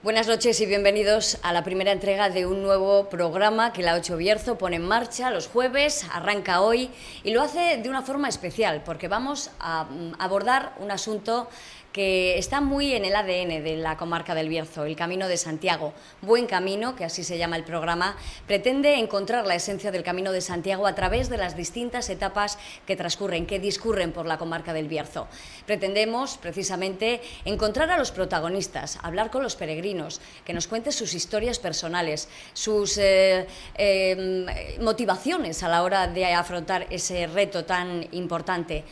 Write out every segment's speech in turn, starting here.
Buenas noches y bienvenidos a la primera entrega de un nuevo programa que la 8 Bierzo pone en marcha los jueves, arranca hoy y lo hace de una forma especial porque vamos a abordar un asunto que está muy en el ADN de la comarca del Bierzo, el Camino de Santiago. Buen Camino, que así se llama el programa, pretende encontrar la esencia del Camino de Santiago a través de las distintas etapas que transcurren, que discurren por la comarca del Bierzo. Pretendemos, precisamente, encontrar a los protagonistas, hablar con los peregrinos, que nos cuenten sus historias personales, sus motivaciones a la hora de afrontar ese reto tan importante.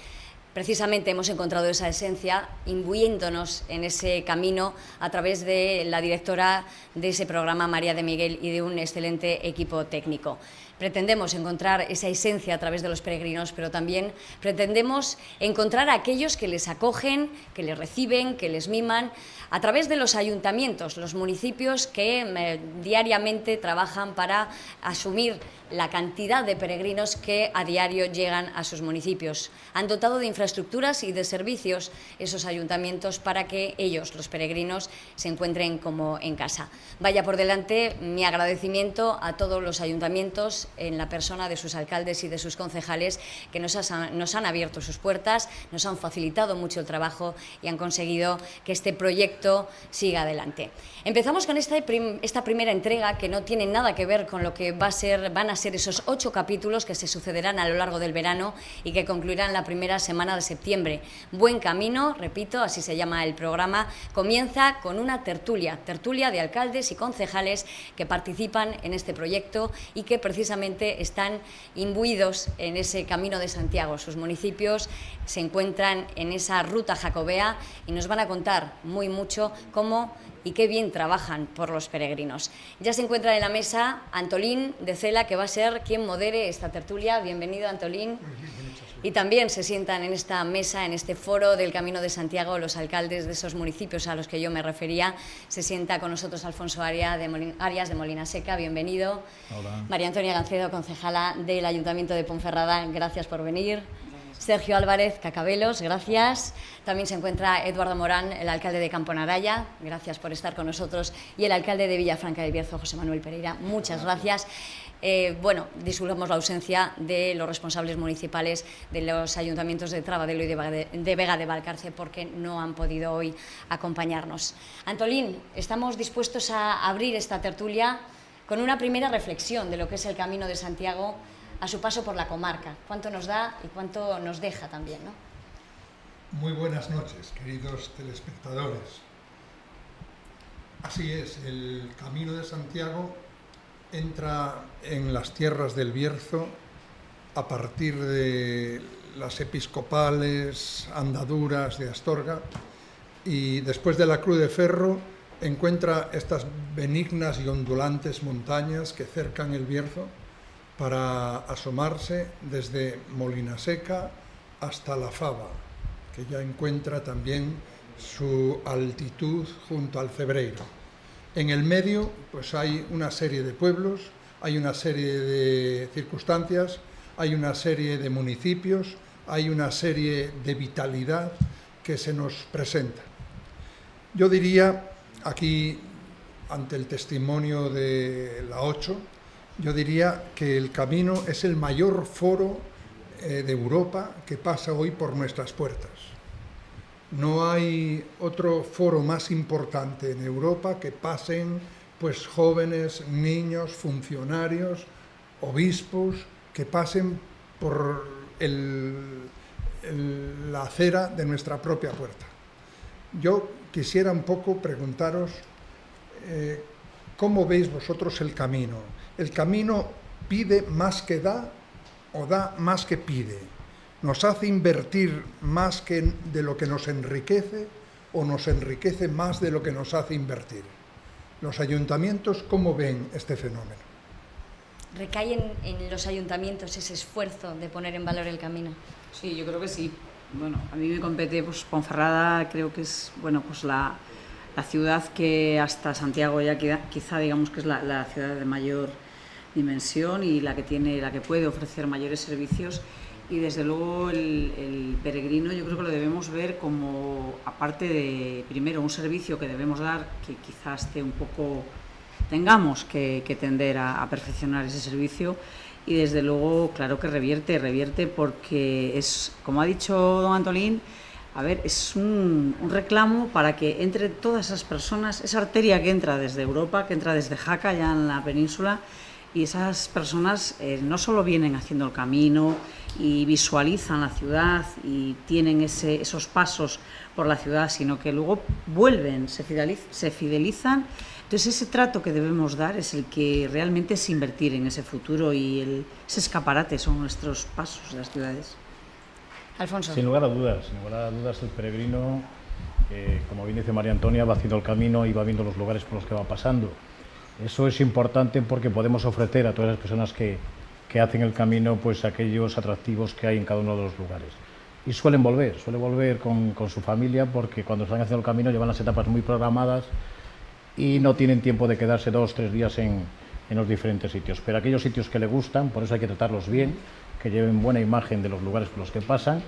Precisamente hemos encontrado esa esencia imbuyéndonos en ese camino a través de la directora de ese programa, María de Miguel, y de un excelente equipo técnico. Pretendemos encontrar esa esencia a través de los peregrinos, pero también pretendemos encontrar a aquellos que les acogen, que les reciben, que les miman, a través de los ayuntamientos, los municipios que diariamente trabajan para asumir la cantidad de peregrinos que a diario llegan a sus municipios. Han dotado de infraestructuras y de servicios esos ayuntamientos para que ellos, los peregrinos, se encuentren como en casa. Vaya por delante mi agradecimiento a todos los ayuntamientos en la persona de sus alcaldes y de sus concejales que nos han abierto sus puertas, nos han facilitado mucho el trabajo y han conseguido que este proyecto siga adelante. Empezamos con esta primera entrega que no tiene nada que ver con lo que van a ser esos 8 capítulos que se sucederán a lo largo del verano y que concluirán la primera semana de septiembre. Buen Camino, repito, así se llama el programa, comienza con una tertulia de alcaldes y concejales que participan en este proyecto y que precisamente están imbuidos en ese Camino de Santiago. Sus municipios se encuentran en esa ruta jacobea y nos van a contar mucho cómo y qué bien trabajan por los peregrinos. Ya se encuentra en la mesa Antolín de Cela, que va a ser quien modere esta tertulia. Bienvenido, Antolín. Y también se sientan en esta mesa, en este foro del Camino de Santiago, los alcaldes de esos municipios a los que yo me refería. Se sienta con nosotros Alfonso Arias de Molina Seca, bienvenido. Hola. María Antonia Gancedo, concejala del Ayuntamiento de Ponferrada, gracias por venir. Sergio Álvarez Cacabelos, gracias. También se encuentra Eduardo Morán, el alcalde de Camponaraya, gracias por estar con nosotros. Y el alcalde de Villafranca del Bierzo, José Manuel Pereira, muchas gracias. Disculpamos la ausencia de los responsables municipales de los ayuntamientos de Trabadelo y de Vega de Valcarce porque no han podido hoy acompañarnos. Antolín, estamos dispuestos a abrir esta tertulia con una primera reflexión de lo que es el Camino de Santiago a su paso por la comarca. ¿Cuánto nos da y cuánto nos deja también, ¿no? Muy buenas noches, queridos telespectadores. Así es, el Camino de Santiago entra en las tierras del Bierzo a partir de las episcopales andaduras de Astorga y después de la Cruz de Ferro encuentra estas benignas y ondulantes montañas que cercan el Bierzo para asomarse desde Molina Seca hasta La Fava, que ya encuentra también su altitud junto al Cebreiro. En el medio pues hay una serie de pueblos, hay una serie de circunstancias, hay una serie de municipios, hay una serie de vitalidad que se nos presenta. Yo diría, aquí ante el testimonio de la 8, yo diría que el Camino es el mayor foro de Europa que pasa hoy por nuestras puertas. No hay otro foro más importante en Europa que pasen pues jóvenes, niños, funcionarios, obispos, que pasen por la acera de nuestra propia puerta. Yo quisiera un poco preguntaros ¿cómo veis vosotros el Camino? ¿El Camino pide más que da o da más que pide? ¿Nos hace invertir más de lo que nos enriquece o nos enriquece más de lo que nos hace invertir? ¿Los ayuntamientos cómo ven este fenómeno? ¿Recae en los ayuntamientos ese esfuerzo de poner en valor el camino? Sí, yo creo que sí. Bueno, a mí me compete pues, Ponferrada, creo que es pues la ciudad que hasta Santiago ya quizá digamos que es la ciudad de mayor dimensión y la que puede ofrecer mayores servicios y desde luego el peregrino yo creo que lo debemos ver como, aparte de, primero, un servicio que debemos dar, que quizás tengamos que tender a perfeccionar ese servicio, y desde luego, claro que revierte porque es, como ha dicho don Antolín, a ver, es un reclamo para que entre todas esas personas, esa arteria que entra desde Europa, que entra desde Jaca, ya en la península, y esas personas no solo vienen haciendo el camino y visualizan la ciudad y tienen esos pasos por la ciudad, sino que luego vuelven, se fidelizan. Entonces ese trato que debemos dar es el que realmente es invertir en ese futuro, y ese escaparate son nuestros pasos de las ciudades. Alfonso. Sin lugar a dudas, el peregrino, como bien dice María Antonia, va haciendo el camino y va viendo los lugares por los que va pasando. Eso es importante porque podemos ofrecer a todas las personas que hacen el camino pues aquellos atractivos que hay en cada uno de los lugares. Y suelen volver con su familia, porque cuando están haciendo el camino llevan las etapas muy programadas y no tienen tiempo de quedarse 2 o 3 días en los diferentes sitios. Pero aquellos sitios que les gustan, por eso hay que tratarlos bien, que lleven buena imagen de los lugares por los que pasan.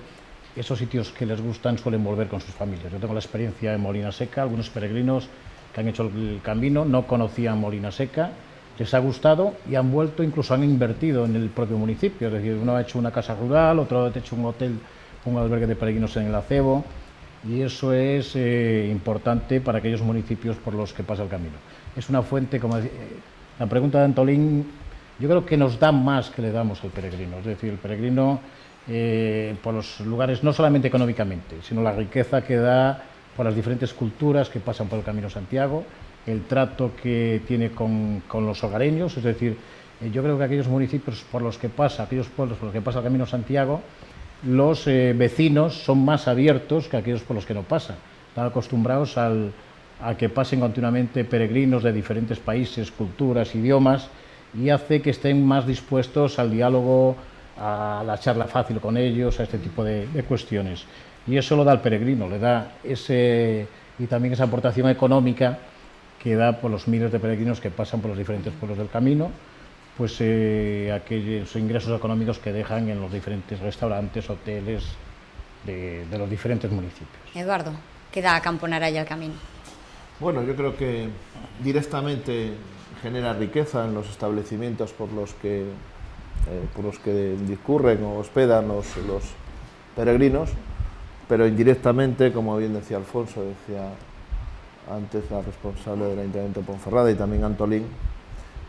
Esos sitios que les gustan suelen volver con sus familias. Yo tengo la experiencia en Molina Seca, algunos peregrinos que han hecho el camino no conocían Molina Seca, les ha gustado y han vuelto, incluso han invertido en el propio municipio. Es decir, uno ha hecho una casa rural, otro ha hecho un hotel, un albergue de peregrinos en el acebo, y eso es importante para aquellos municipios por los que pasa el camino. Es una fuente, como la pregunta de Antolín, yo creo que nos da más que le damos al peregrino. Es decir, el peregrino por los lugares, no solamente económicamente, sino la riqueza que da por las diferentes culturas que pasan por el Camino Santiago, el trato que tiene con los hogareños. Es decir, yo creo que aquellos municipios por los que pasa, aquellos pueblos por los que pasa el Camino Santiago, los vecinos son más abiertos que aquellos por los que no pasa. Están acostumbrados a que pasen continuamente peregrinos de diferentes países, culturas, idiomas, y hace que estén más dispuestos al diálogo, a la charla fácil con ellos, a este tipo de cuestiones. Y eso lo da el peregrino, le da y también esa aportación económica que da por los miles de peregrinos que pasan por los diferentes pueblos del camino, pues aquellos ingresos económicos que dejan en los diferentes restaurantes, hoteles de los diferentes municipios. Eduardo, ¿qué da a Camponaraya el camino? Bueno, yo creo que directamente genera riqueza en los establecimientos por los que discurren o hospedan los peregrinos, pero indirectamente, como bien decía Alfonso, decía antes la responsable del Ayuntamiento de Ponferrada y también Antolín,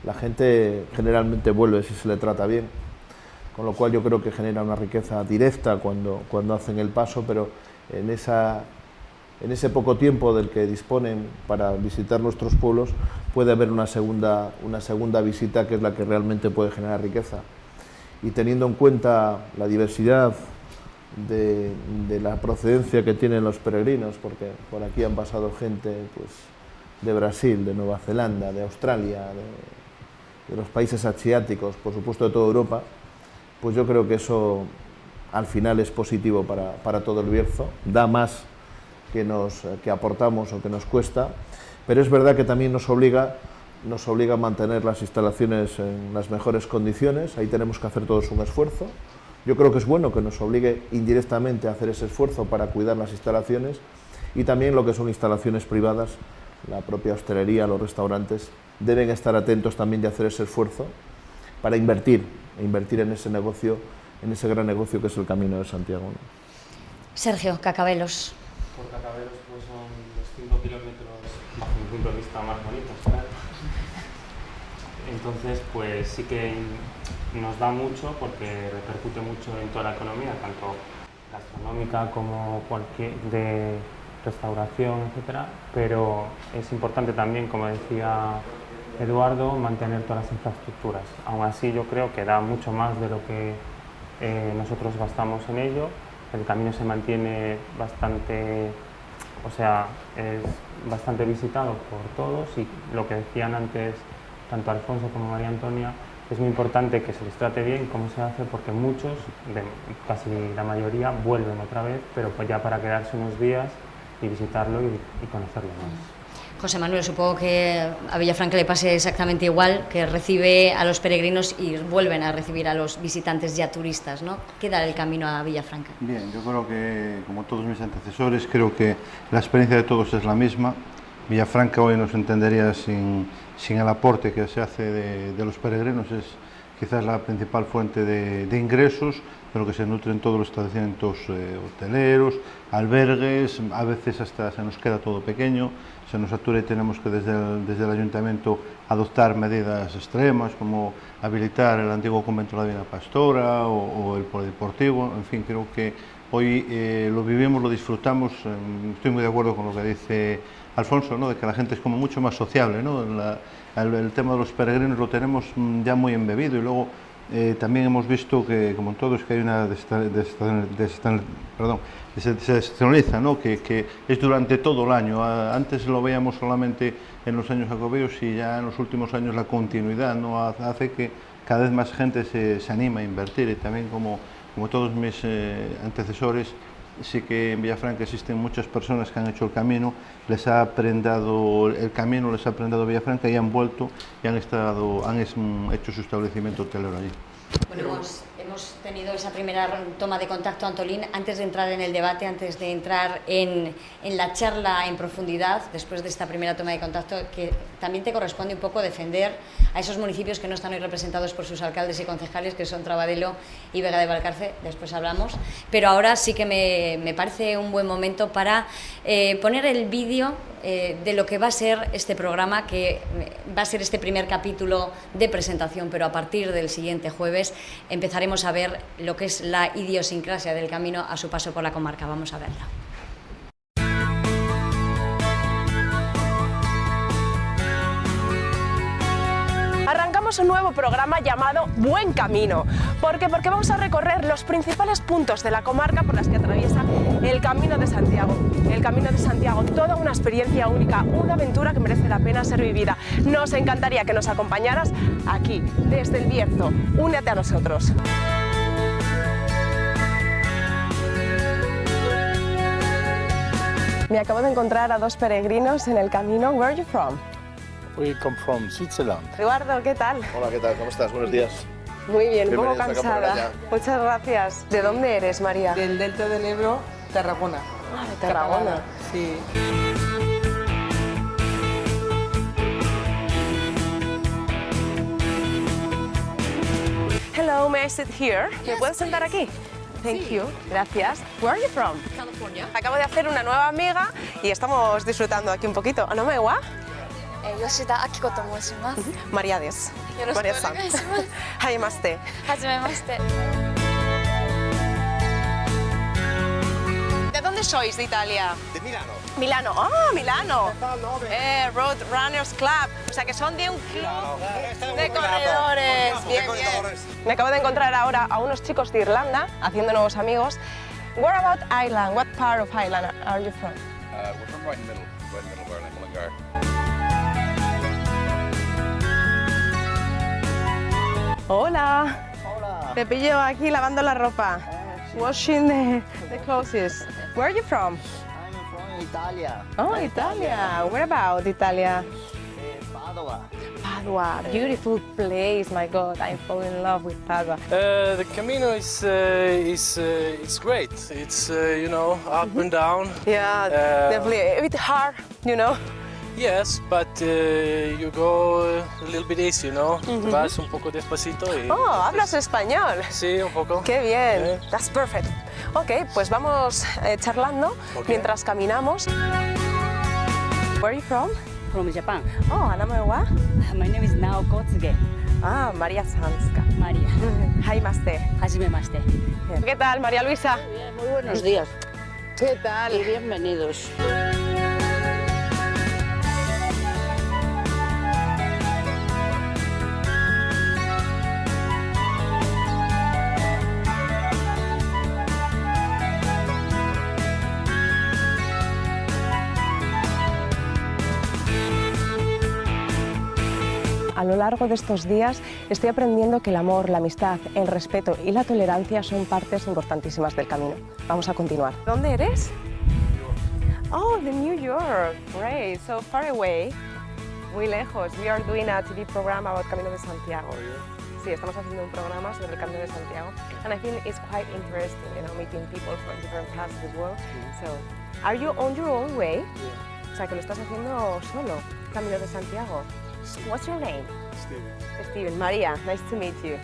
la gente generalmente vuelve si se le trata bien, con lo cual yo creo que genera una riqueza directa cuando hacen el paso, pero en ese poco tiempo del que disponen para visitar nuestros pueblos puede haber una segunda visita, que es la que realmente puede generar riqueza. Y teniendo en cuenta la diversidad de la procedencia que tienen los peregrinos, porque por aquí han pasado gente pues, de Brasil, de Nueva Zelanda, de Australia, de los países asiáticos, por supuesto de toda Europa, pues yo creo que eso al final es positivo para todo el Bierzo, da más que aportamos o que nos cuesta, pero es verdad que también nos obliga a mantener las instalaciones en las mejores condiciones. Ahí tenemos que hacer todos un esfuerzo. Yo creo que es bueno que nos obligue indirectamente a hacer ese esfuerzo para cuidar las instalaciones, y también lo que son instalaciones privadas, la propia hostelería, los restaurantes, deben estar atentos también de hacer ese esfuerzo para invertir en ese negocio, en ese gran negocio que es el Camino de Santiago, ¿no? Sergio, Cacabelos. Por Cacabelos pues son los 5 kilómetros, bajo mi punto de vista, más bonitos, claro. Entonces, pues sí que nos da mucho porque repercute mucho en toda la economía, tanto gastronómica como cualquier de restauración, etcétera. Pero es importante también, como decía Eduardo, mantener todas las infraestructuras. Aún así, yo creo que da mucho más de lo que nosotros gastamos en ello. El camino se mantiene bastante, es bastante visitado por todos, y lo que decían antes tanto Alfonso como María Antonia, es muy importante que se les trate bien cómo se hace, porque muchos, casi la mayoría, vuelven otra vez, pero pues ya para quedarse unos días y visitarlo y conocerlo más. José Manuel, supongo que a Villafranca le pase exactamente igual, que recibe a los peregrinos y vuelven a recibir a los visitantes ya turistas, ¿no? ¿Qué da el camino a Villafranca? Bien, yo creo que, como todos mis antecesores, creo que la experiencia de todos es la misma. Villafranca hoy no se entendería sin el aporte que se hace de los peregrinos. Es quizás la principal fuente de ingresos, de lo que se nutren todos los establecimientos hoteleros, albergues. A veces hasta se nos queda todo pequeño, se nos satura y tenemos que desde el ayuntamiento adoptar medidas extremas como habilitar el antiguo convento de la Divina Pastora o el polideportivo. En fin, creo que hoy lo vivimos, lo disfrutamos. Estoy muy de acuerdo con lo que dice Alfonso, ¿no?, de que la gente es como mucho más sociable, ¿no? El tema de los peregrinos lo tenemos ya muy embebido, y luego también hemos visto que, como en todos, que hay una desestacionaliza, ¿no?, que es durante todo el año. Antes lo veíamos solamente en los años jacobeos, y ya en los últimos años la continuidad, ¿no?, hace que cada vez más gente se anima a invertir. Y también, como todos mis antecesores, sí que en Villafranca existen muchas personas que han hecho el camino, les ha prendado el camino, les ha prendado Villafranca, y han vuelto y han hecho su establecimiento hotelero allí. Bueno, hemos tenido esa primera toma de contacto, Antolín. Antes de entrar en el debate, antes de entrar en la charla en profundidad, después de esta primera toma de contacto, que también te corresponde un poco defender a esos municipios que no están hoy representados por sus alcaldes y concejales, que son Trabadelo y Vega de Valcarce, después hablamos, pero ahora sí que me parece un buen momento para poner el vídeo de lo que va a ser este programa, que va a ser este primer capítulo de presentación, pero a partir del siguiente jueves empezaremos a ver lo que es la idiosincrasia del camino a su paso por la comarca. Vamos a verlo. Arrancamos un nuevo programa llamado Buen Camino. ¿Por qué? Porque vamos a recorrer los principales puntos de la comarca por las que atraviesa el Camino de Santiago. El Camino de Santiago, toda una experiencia única, una aventura que merece la pena ser vivida. Nos encantaría que nos acompañaras aquí, desde el Bierzo. Únete a nosotros. Me acabo de encontrar a dos peregrinos en el camino. Where are you from? We come from Switzerland. Eduardo, ¿qué tal? Hola, ¿qué tal? ¿Cómo estás? Buenos días. Muy bien, un poco Bienvenidos a cansada. Campo Muchas gracias. ¿De dónde eres, María? Del Delta del Ebro, Tarragona. Ah, de Tarragona. Sí. Hello, may I sit here? ¿Me puedes sentar aquí? Thank you. Gracias. Where are you from? California. Acabo de hacer una nueva amiga y estamos disfrutando aquí un poquito. ¿Anome wa? Yoshida Akiko と申します。 María des. よろしくお願いします。 Hajimashite. はじめまして。 ¿De dónde sois de Italia? De Milano. Milano. ¡Ah, Milano! Road Runners Club. O sea, que son de un club de corredores. Bien, bien. Me acabo de encontrar ahora a unos chicos de Irlanda haciendo nuevos amigos. Where about Ireland? What part of Ireland are you from? We're from right in the middle of Ireland, Mullingar. Hola. Hola. Te pillo aquí lavando la ropa. Washing the clothes. Where are you from? I'm from Italy. Oh, Italia. Where about Italia? Padua. Padua. Beautiful place. My God, I fall in love with Padua. The Camino is great. It's you know, up and down. Yeah, definitely a bit hard, you know. Yes, but you go a little bit easy, you know. Vas un poco despacito y... Oh, hablas español. Sí, un poco. Qué bien. That's perfect. Ok, pues vamos charlando mientras caminamos. Where are you from? From Japan. Oh, aname wa? My name is Naoko Tsuge. Ah, María Sanska. María. Hajimashite. Hajimemashite. ¿Qué tal, María Luisa? Muy buenos días. ¿Qué tal? Y bienvenidos. A lo largo de estos días estoy aprendiendo que el amor, la amistad, el respeto y la tolerancia son partes importantísimas del camino. Vamos a continuar. ¿Dónde eres? Oh, the New York. Great. So far away. Muy lejos. We are doing a TV program about Camino de Santiago. Sí, estamos haciendo un programa sobre el Camino de Santiago. And I think it's quite interesting, meeting people from different parts of the world. So, are you on your own way? Yeah. O sea, que lo estás haciendo solo, Camino de Santiago. What's your name? Steven. Steven. María, nice to meet you.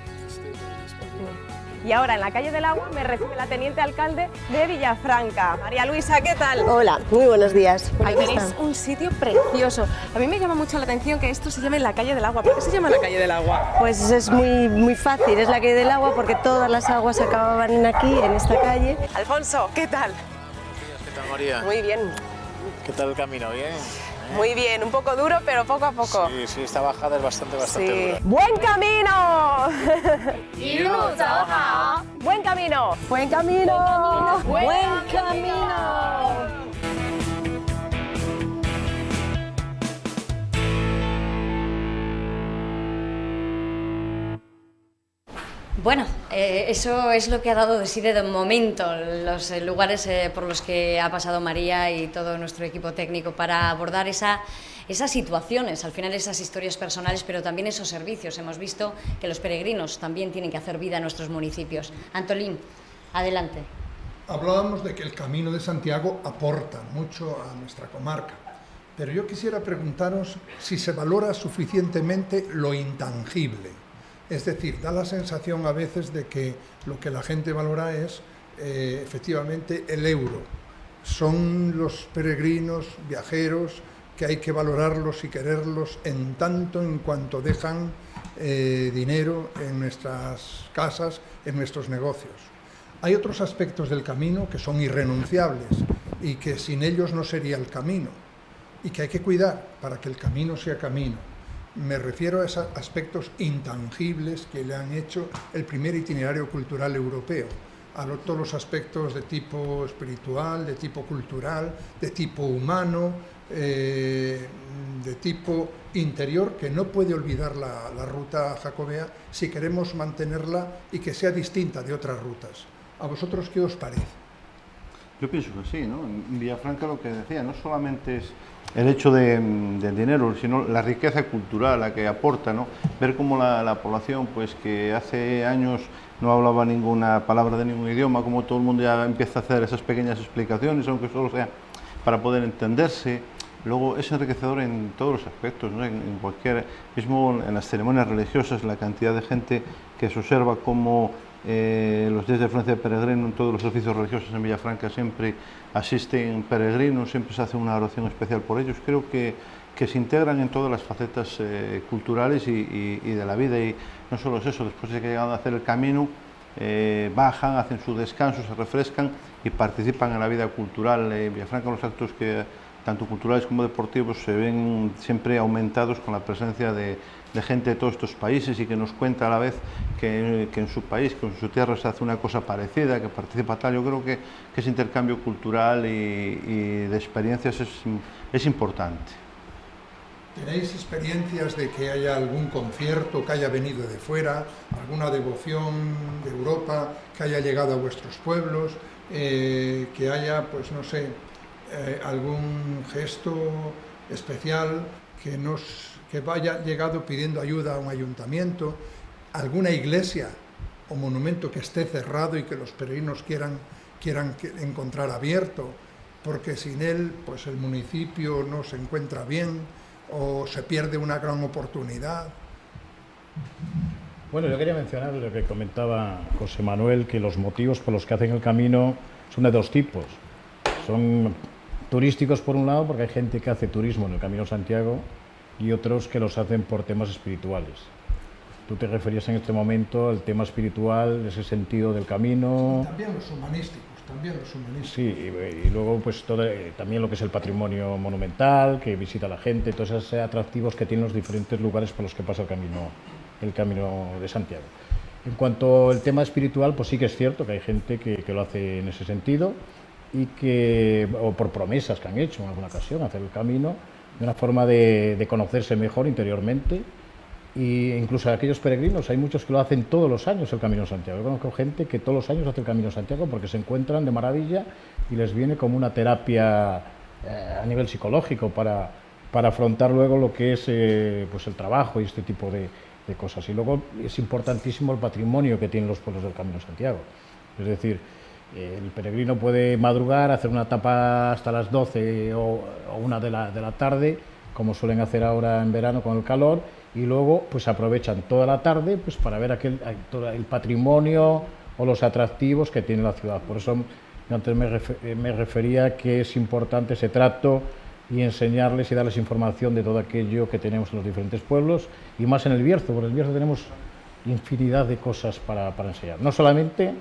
Y ahora en la calle del Agua me recibe la teniente alcalde de Villafranca. María Luisa, ¿qué tal? Hola, muy buenos días. Ahí tenéis un sitio precioso. A mí me llama mucho la atención que esto se llame la calle del Agua. ¿Por qué se llama la calle del Agua? Pues es muy fácil, es la calle del Agua porque todas las aguas se acababan aquí, en esta calle. Alfonso, ¿qué tal? ¿Qué tal, María? Muy bien. ¿Qué tal el camino? ¿Bien? Muy bien, un poco duro, pero poco a poco. Sí, esta bajada es bastante dura. ¡Buen camino! ¡Buen camino! ¡Buen camino! ¡Buen camino! Bueno, eso es lo que ha dado de sí de momento los lugares por los que ha pasado María y todo nuestro equipo técnico para abordar esas situaciones, al final esas historias personales, pero también esos servicios. Hemos visto que los peregrinos también tienen que hacer vida en nuestros municipios. Antolín, adelante. Hablábamos de que el Camino de Santiago aporta mucho a nuestra comarca, pero yo quisiera preguntaros si se valora suficientemente lo intangible. Es decir, da la sensación a veces de que lo que la gente valora es efectivamente el euro. Son los peregrinos, viajeros, que hay que valorarlos y quererlos en tanto en cuanto dejan dinero en nuestras casas, en nuestros negocios. Hay otros aspectos del camino que son irrenunciables y que sin ellos no sería el camino y que hay que cuidar para que el camino sea camino. Me refiero a esos aspectos intangibles que le han hecho el primer itinerario cultural europeo, a todos los aspectos de tipo espiritual, de tipo cultural, de tipo humano, de tipo interior, que no puede olvidar la ruta jacobea si queremos mantenerla y que sea distinta de otras rutas. ¿A vosotros qué os parece? Yo pienso que sí, ¿no? En Villafranca lo que decía, no solamente es el hecho del dinero, sino la riqueza cultural a que aporta, ¿no? Ver cómo la población, pues que hace años no hablaba ninguna palabra de ningún idioma, como todo el mundo ya empieza a hacer esas pequeñas explicaciones, aunque solo sea para poder entenderse. Luego es enriquecedor en todos los aspectos, ¿no? En cualquier, mismo en las ceremonias religiosas, la cantidad de gente que se observa cómo los días de afluencia de peregrino en todos los oficios religiosos en Villafranca siempre asisten peregrinos, siempre se hace una oración especial por ellos. Creo que se integran en todas las facetas culturales y de la vida, y no solo es eso, después de que llegan a hacer el camino, bajan, hacen su descanso, se refrescan y participan en la vida cultural. En Villafranca los actos tanto culturales como deportivos se ven siempre aumentados con la presencia de gente de todos estos países y que nos cuenta a la vez que en su país, que en su tierra se hace una cosa parecida, que participa tal. Yo creo que ese intercambio cultural y de experiencias es importante. ¿Tenéis experiencias de que haya algún concierto que haya venido de fuera, alguna devoción de Europa que haya llegado a vuestros pueblos, que haya, pues no sé, algún gesto especial que vaya llegado pidiendo ayuda a un ayuntamiento, alguna iglesia o monumento que esté cerrado y que los peregrinos quieran encontrar abierto, porque sin él pues el municipio no se encuentra bien o se pierde una gran oportunidad? Bueno, yo quería mencionar lo que comentaba José Manuel, que los motivos por los que hacen el camino son de dos tipos. Son turísticos por un lado, porque hay gente que hace turismo en el Camino de Santiago, y otros que los hacen por temas espirituales. Tú te referías en este momento al tema espiritual, ese sentido del camino. También los humanísticos. Sí, y luego pues también lo que es el patrimonio monumental, que visita la gente, todos esos atractivos que tienen los diferentes lugares por los que pasa el camino de Santiago. En cuanto al tema espiritual, pues sí que es cierto que hay gente que lo hace en ese sentido, o por promesas que han hecho en alguna ocasión, hacer el camino, de una forma de conocerse mejor interiormente. Y incluso aquellos peregrinos, hay muchos que lo hacen todos los años el Camino de Santiago. Yo conozco gente que todos los años hace el Camino de Santiago porque se encuentran de maravilla y les viene como una terapia a nivel psicológico para afrontar luego lo que es pues el trabajo y este tipo de cosas. Y luego es importantísimo el patrimonio que tienen los pueblos del Camino de Santiago. Es decir, el peregrino puede madrugar, hacer una etapa hasta las 12 o 1 de la tarde, como suelen hacer ahora en verano con el calor, y luego pues aprovechan toda la tarde pues para ver todo el patrimonio o los atractivos que tiene la ciudad. Por eso antes me refería que es importante ese trato y enseñarles y darles información de todo aquello que tenemos en los diferentes pueblos, y más en el Bierzo, porque en el Bierzo tenemos infinidad de cosas para enseñar. No solamente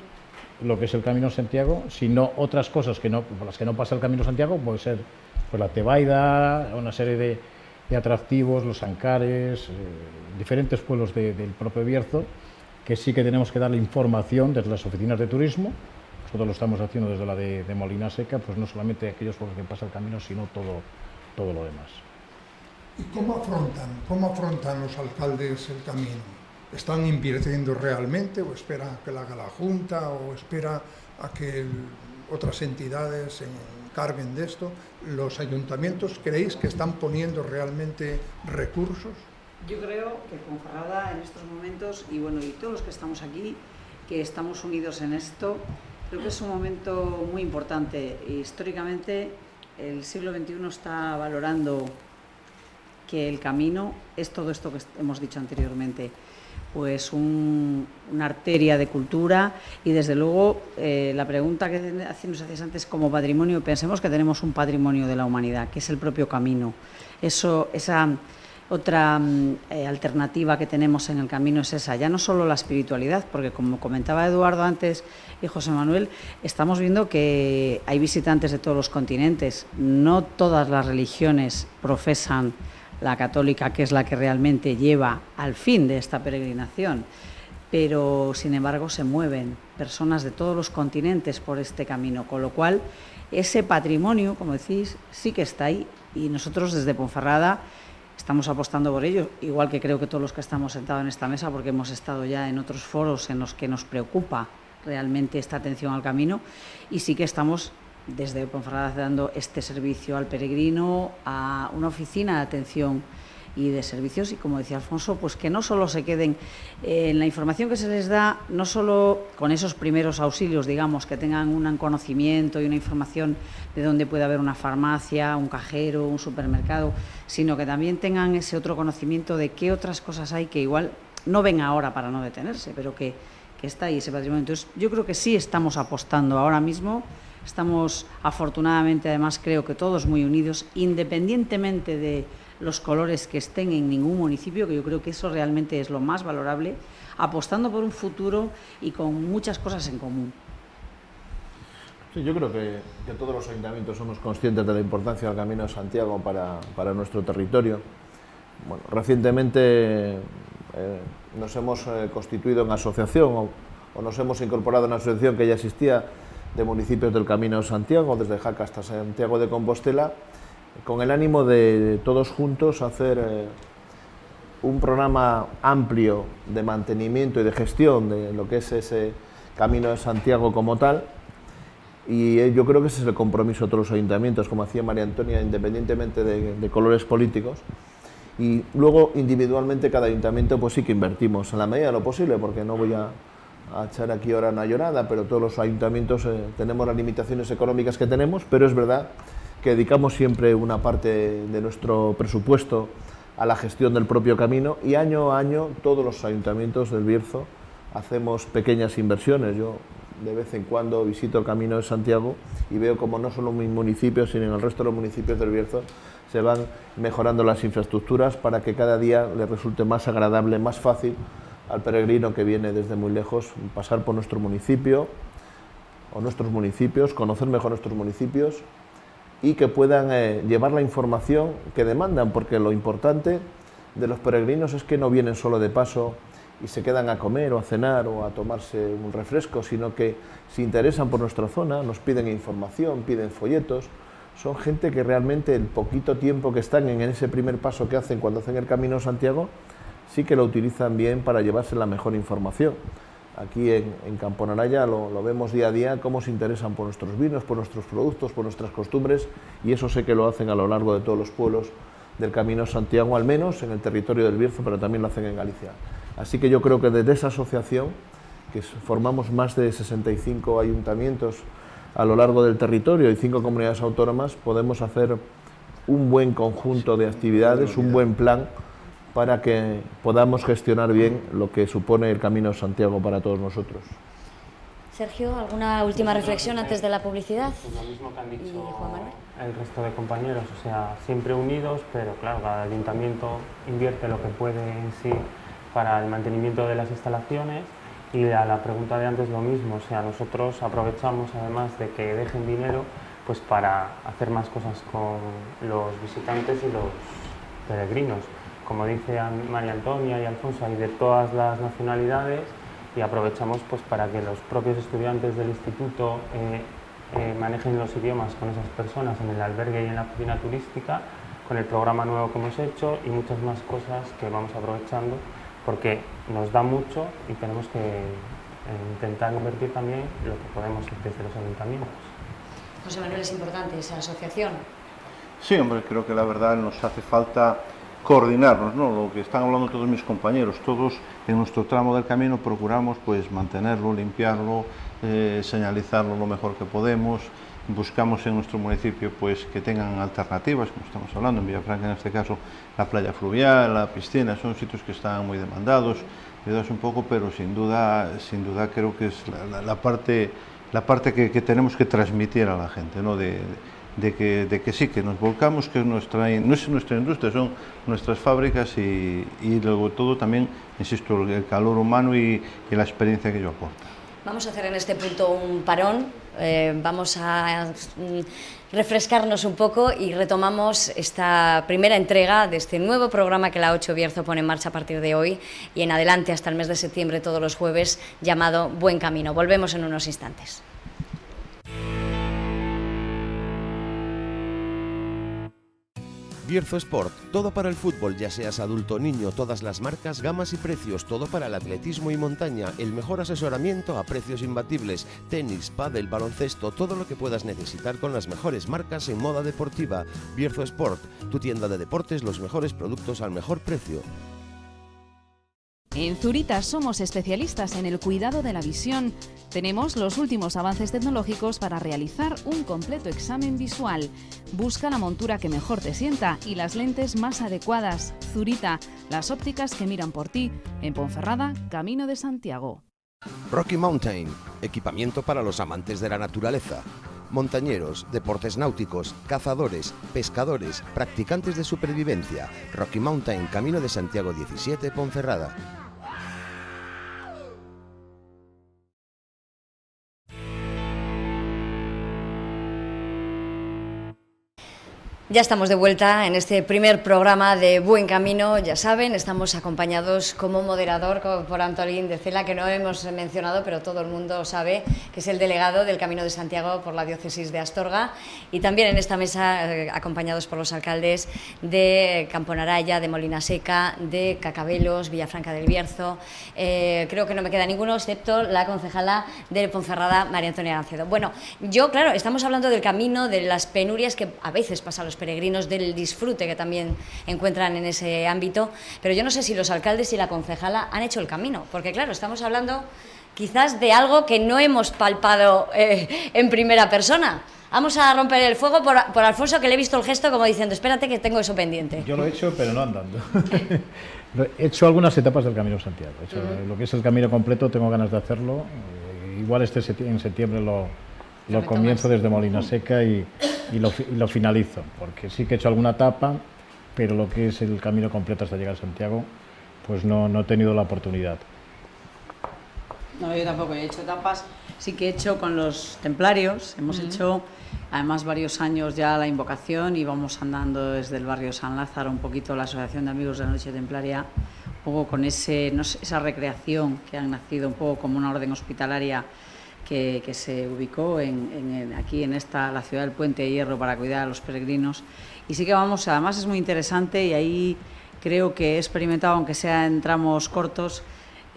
lo que es el Camino de Santiago, sino otras cosas por las que no pasa el Camino de Santiago, puede ser pues, la Tebaida, una serie de atractivos, los Ancares, diferentes pueblos del propio Bierzo, que sí que tenemos que darle información desde las oficinas de turismo. Nosotros lo estamos haciendo desde la de Molina Seca, pues no solamente aquellos por los que pasa el camino, sino todo lo demás. ¿Y cómo afrontan los alcaldes el camino? ¿Están invirtiendo realmente o espera que la haga la Junta o espera a que otras entidades se encarguen de esto? ¿Los ayuntamientos creéis que están poniendo realmente recursos? Yo creo que Ponferrada en estos momentos, y bueno, y todos los que estamos aquí, que estamos unidos en esto, creo que es un momento muy importante. Históricamente, el siglo XXI está valorando que el camino es todo esto que hemos dicho anteriormente, pues una arteria de cultura, y desde luego la pregunta que nos hacías antes, como patrimonio, pensemos que tenemos un patrimonio de la humanidad, que es el propio camino. Esa otra alternativa que tenemos en el camino es esa, ya no solo la espiritualidad, porque como comentaba Eduardo antes y José Manuel, estamos viendo que hay visitantes de todos los continentes, no todas las religiones profesan la católica, que es la que realmente lleva al fin de esta peregrinación, pero sin embargo se mueven personas de todos los continentes por este camino, con lo cual ese patrimonio, como decís, sí que está ahí, y nosotros desde Ponferrada estamos apostando por ello, igual que creo que todos los que estamos sentados en esta mesa, porque hemos estado ya en otros foros en los que nos preocupa realmente esta atención al camino, y sí que estamos desde Ponferrada dando este servicio al peregrino, a una oficina de atención y de servicios, y como decía Alfonso, pues que no solo se queden en la información que se les da, no solo con esos primeros auxilios, digamos, que tengan un conocimiento y una información de dónde puede haber una farmacia, un cajero, un supermercado, sino que también tengan ese otro conocimiento de qué otras cosas hay que igual no ven ahora para no detenerse, pero que está ahí ese patrimonio. Entonces, yo creo que sí estamos apostando ahora mismo. Estamos, afortunadamente, además, creo que todos muy unidos, independientemente de los colores que estén en ningún municipio, que yo creo que eso realmente es lo más valorable, apostando por un futuro y con muchas cosas en común. Sí, yo creo que todos los ayuntamientos somos conscientes de la importancia del Camino de Santiago para nuestro territorio. Bueno, recientemente nos hemos constituido en asociación o nos hemos incorporado en una asociación que ya existía, de municipios del Camino de Santiago, desde Jaca hasta Santiago de Compostela, con el ánimo de todos juntos hacer un programa amplio de mantenimiento y de gestión de lo que es ese Camino de Santiago como tal, y yo creo que ese es el compromiso de todos los ayuntamientos, como hacía María Antonia, independientemente de colores políticos. Y luego individualmente cada ayuntamiento pues sí que invertimos en la medida de lo posible, porque no voy a echar aquí ahora una llorada, pero todos los ayuntamientos tenemos las limitaciones económicas que tenemos, pero es verdad que dedicamos siempre una parte de nuestro presupuesto a la gestión del propio camino, y año a año todos los ayuntamientos del Bierzo hacemos pequeñas inversiones. Yo de vez en cuando visito el Camino de Santiago y veo como no solo en mi municipio, sino en el resto de los municipios del Bierzo se van mejorando las infraestructuras para que cada día le resulte más agradable, más fácil al peregrino que viene desde muy lejos pasar por nuestro municipio o nuestros municipios, conocer mejor nuestros municipios y que puedan llevar la información que demandan, porque lo importante de los peregrinos es que no vienen solo de paso y se quedan a comer o a cenar o a tomarse un refresco, sino que se interesan por nuestra zona, nos piden información, piden folletos. Son gente que realmente el poquito tiempo que están en ese primer paso que hacen cuando hacen el Camino de Santiago, sí que lo utilizan bien para llevarse la mejor información. Aquí en Camponaraya lo vemos día a día, cómo se interesan por nuestros vinos, por nuestros productos, por nuestras costumbres, y eso sé que lo hacen a lo largo de todos los pueblos del Camino de Santiago, al menos en el territorio del Bierzo, pero también lo hacen en Galicia. Así que yo creo que desde esa asociación, que formamos más de 65 ayuntamientos a lo largo del territorio y 5 comunidades autónomas, podemos hacer un buen conjunto de actividades, un buen plan para que podamos gestionar bien lo que supone el Camino de Santiago para todos nosotros. Sergio, ¿alguna última reflexión antes de la publicidad? Pues lo mismo que han dicho el resto de compañeros, o sea, siempre unidos, pero claro, cada ayuntamiento invierte lo que puede en sí para el mantenimiento de las instalaciones. Y a la pregunta de antes lo mismo, o sea, nosotros aprovechamos además de que dejen dinero pues para hacer más cosas con los visitantes y los peregrinos. Como dice María Antonia y Alfonso, hay de todas las nacionalidades y aprovechamos pues para que los propios estudiantes del instituto manejen los idiomas con esas personas en el albergue y en la oficina turística, con el programa nuevo que hemos hecho y muchas más cosas que vamos aprovechando, porque nos da mucho y tenemos que intentar invertir también lo que podemos desde los ayuntamientos. José Manuel, es importante esa asociación. Sí, hombre, creo que la verdad nos hace falta coordinarnos, ¿no? Lo que están hablando todos mis compañeros, todos en nuestro tramo del camino procuramos pues mantenerlo, limpiarlo, señalizarlo lo mejor que podemos. Buscamos en nuestro municipio pues que tengan alternativas, como estamos hablando en Villafranca en este caso, la playa fluvial, la piscina, son sitios que están muy demandados un poco, pero sin duda creo que es la parte que tenemos que transmitir a la gente, ¿no? De que sí, que nos volcamos, que no es nuestra industria, son nuestras fábricas y luego todo también, insisto, el calor humano y la experiencia que ello aporta. Vamos a hacer en este punto un parón, vamos a refrescarnos un poco y retomamos esta primera entrega de este nuevo programa que la 8 Bierzo pone en marcha a partir de hoy y en adelante hasta el mes de septiembre todos los jueves, llamado Buen Camino. Volvemos en unos instantes. Bierzo Sport, todo para el fútbol, ya seas adulto o niño, todas las marcas, gamas y precios, todo para el atletismo y montaña, el mejor asesoramiento a precios imbatibles, tenis, pádel, baloncesto, todo lo que puedas necesitar con las mejores marcas en moda deportiva. Bierzo Sport, tu tienda de deportes, los mejores productos al mejor precio. En Zurita somos especialistas en el cuidado de la visión. Tenemos los últimos avances tecnológicos para realizar un completo examen visual. Busca la montura que mejor te sienta y las lentes más adecuadas. Zurita, las ópticas que miran por ti. En Ponferrada, Camino de Santiago. Rocky Mountain, equipamiento para los amantes de la naturaleza. Montañeros, deportes náuticos, cazadores, pescadores, practicantes de supervivencia. Rocky Mountain, Camino de Santiago 17, Ponferrada. Ya estamos de vuelta en este primer programa de Buen Camino. Ya saben, estamos acompañados como moderador por Antolín de Cela, que no hemos mencionado, pero todo el mundo sabe que es el delegado del Camino de Santiago por la diócesis de Astorga. Y también en esta mesa, acompañados por los alcaldes de Camponaraya, de Molinaseca, de Cacabelos, Villafranca del Bierzo. Creo que no me queda ninguno, excepto la concejala de Ponferrada, María Antonia Gancedo. Bueno, claro, estamos hablando del camino, de las penurias que a veces pasan los peregrinos, del disfrute que también encuentran en ese ámbito, pero yo no sé si los alcaldes y la concejala han hecho el camino, porque claro, estamos hablando quizás de algo que no hemos palpado en primera persona. Vamos a romper el fuego por Alfonso, que le he visto el gesto como diciendo, espérate que tengo eso pendiente. Yo lo he hecho, pero no andando. He hecho algunas etapas del Camino de Santiago. He hecho, lo que es el camino completo, tengo ganas de hacerlo. Igual en septiembre lo comienzo desde Molinaseca y lo finalizo, porque sí que he hecho alguna etapa, pero lo que es el camino completo hasta llegar a Santiago, pues no he tenido la oportunidad. No, yo tampoco he hecho etapas, sí que he hecho con los templarios, hemos hecho además varios años ya la invocación y vamos andando desde el barrio San Lázaro, un poquito la Asociación de Amigos de la Noche Templaria, un poco con esa recreación que han nacido un poco como una orden hospitalaria que se ubicó aquí en la ciudad del Puente de Hierro para cuidar a los peregrinos. Y sí que vamos, además es muy interesante y ahí creo que he experimentado, aunque sea en tramos cortos,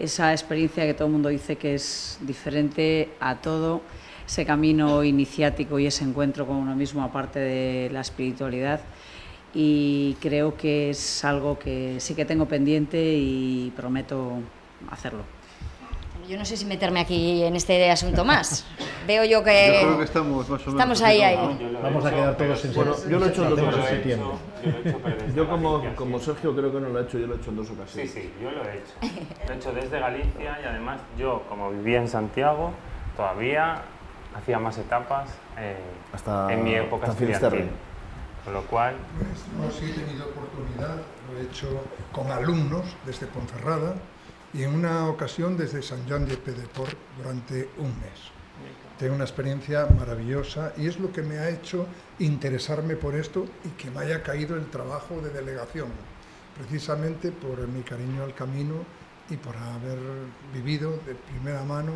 esa experiencia que todo el mundo dice que es diferente a todo, ese camino iniciático y ese encuentro con uno mismo, aparte de la espiritualidad. Y creo que es algo que sí que tengo pendiente y prometo hacerlo. Yo no sé si meterme aquí en este asunto más. Veo yo que... Yo creo que estamos más o menos... Estamos ahí. Vamos a quedar todos en Bueno, yo lo he hecho en 2 ocasiones. septiembre. Yo como Sergio creo que no lo he hecho, yo lo he hecho en 2 ocasiones. Sí, yo lo he hecho. Lo he hecho desde Galicia y además yo, como vivía en Santiago, todavía hacía más etapas en mi época estudiantil. Con lo cual... No, sí he tenido oportunidad, lo he hecho con alumnos desde Ponferrada y en una ocasión desde Sant Joan de Pedeport durante un mes. Tengo una experiencia maravillosa y es lo que me ha hecho interesarme por esto y que me haya caído el trabajo de delegación, precisamente por mi cariño al camino y por haber vivido de primera mano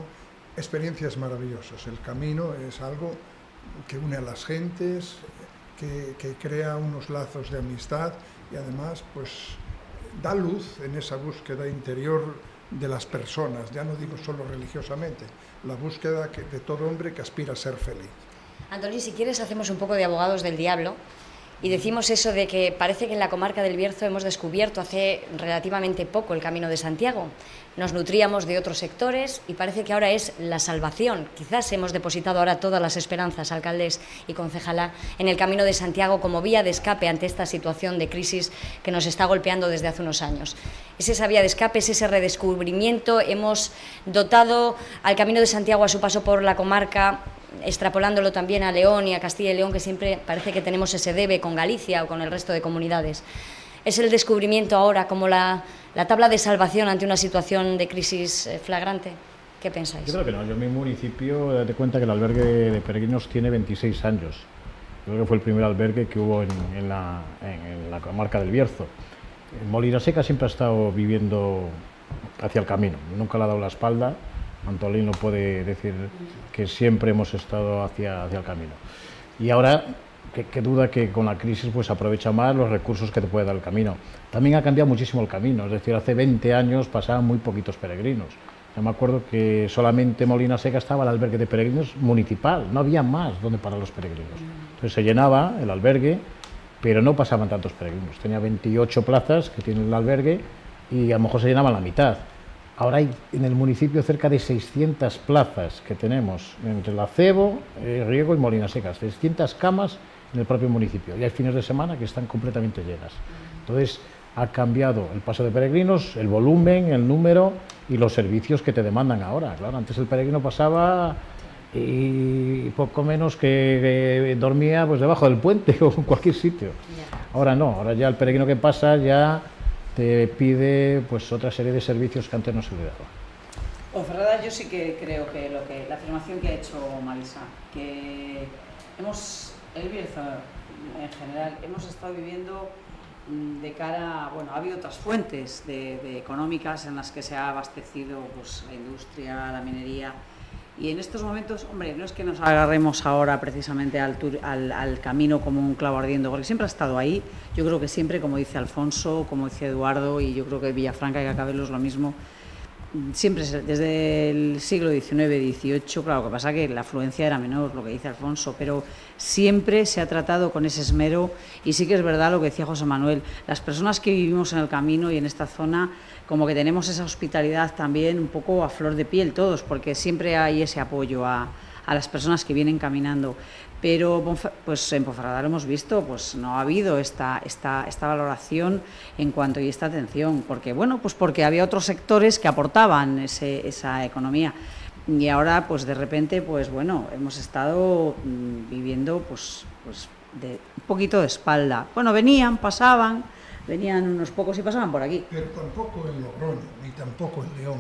experiencias maravillosas. El camino es algo que une a las gentes, que crea unos lazos de amistad y además pues da luz en esa búsqueda interior de las personas, ya no digo solo religiosamente, la búsqueda de todo hombre que aspira a ser feliz. Antolín, si quieres hacemos un poco de abogados del diablo y decimos eso de que parece que en la comarca del Bierzo hemos descubierto hace relativamente poco el Camino de Santiago. Nos nutríamos de otros sectores y parece que ahora es la salvación. Quizás hemos depositado ahora todas las esperanzas, alcaldes y concejala, en el Camino de Santiago como vía de escape ante esta situación de crisis que nos está golpeando desde hace unos años. Es esa vía de escape, es ese redescubrimiento. Hemos dotado al Camino de Santiago a su paso por la comarca, extrapolándolo también a León y a Castilla y León, que siempre parece que tenemos ese debe con Galicia o con el resto de comunidades. ¿Es el descubrimiento ahora como la tabla de salvación ante una situación de crisis flagrante? ¿Qué pensáis? Yo creo que no. Yo en mi municipio, date cuenta que el albergue de peregrinos tiene 26 años. Yo creo que fue el primer albergue que hubo en la comarca del Bierzo. Molina Seca siempre ha estado viviendo hacia el camino, nunca le ha dado la espalda. Antolín lo puede decir, que siempre hemos estado hacia el camino. Y ahora, qué duda que con la crisis pues aprovecha más los recursos que te puede dar el camino. También ha cambiado muchísimo el camino, es decir, hace 20 años pasaban muy poquitos peregrinos. Yo me acuerdo que solamente Molina Seca estaba el albergue de peregrinos municipal, no había más donde parar los peregrinos. Entonces se llenaba el albergue, pero no pasaban tantos peregrinos. Tenía 28 plazas que tiene el albergue y a lo mejor se llenaban la mitad. Ahora hay en el municipio cerca de 600 plazas que tenemos entre La Cebo, Riego y Molina Seca, 600 camas en el propio municipio. Y hay fines de semana que están completamente llenas. Entonces ha cambiado el paso de peregrinos, el volumen, el número y los servicios que te demandan ahora. Claro, antes el peregrino pasaba y poco menos que dormía pues debajo del puente o en cualquier sitio. Ahora no, ahora ya el peregrino que pasa ya te pide pues otra serie de servicios que antes no se le daba. Ponferrada, yo sí que creo que la afirmación que ha hecho Marisa, que el Bierzo en general, hemos estado viviendo de cara, bueno, ha habido otras fuentes de económicas en las que se ha abastecido pues, la industria, la minería, y en estos momentos, hombre, no es que nos agarremos ahora precisamente al camino como un clavo ardiendo, porque siempre ha estado ahí. Yo creo que siempre, como dice Alfonso, como dice Eduardo, y yo creo que Villafranca y Cacabelo es lo mismo, siempre desde el siglo XIX, XVIII, claro, lo que pasa es que la afluencia era menor, lo que dice Alfonso, pero siempre se ha tratado con ese esmero, y sí que es verdad lo que decía José Manuel, las personas que vivimos en el camino y en esta zona, como que tenemos esa hospitalidad también un poco a flor de piel todos, porque siempre hay ese apoyo a las personas que vienen caminando. Pero pues en Ponferrada lo hemos visto, pues no ha habido esta valoración en cuanto y esta atención, porque bueno, pues porque había otros sectores que aportaban esa economía, y ahora pues de repente pues bueno, hemos estado viviendo pues de un poquito de espalda. Bueno, venían unos pocos y pasaban por aquí. Pero tampoco en Logroño, ni tampoco en León.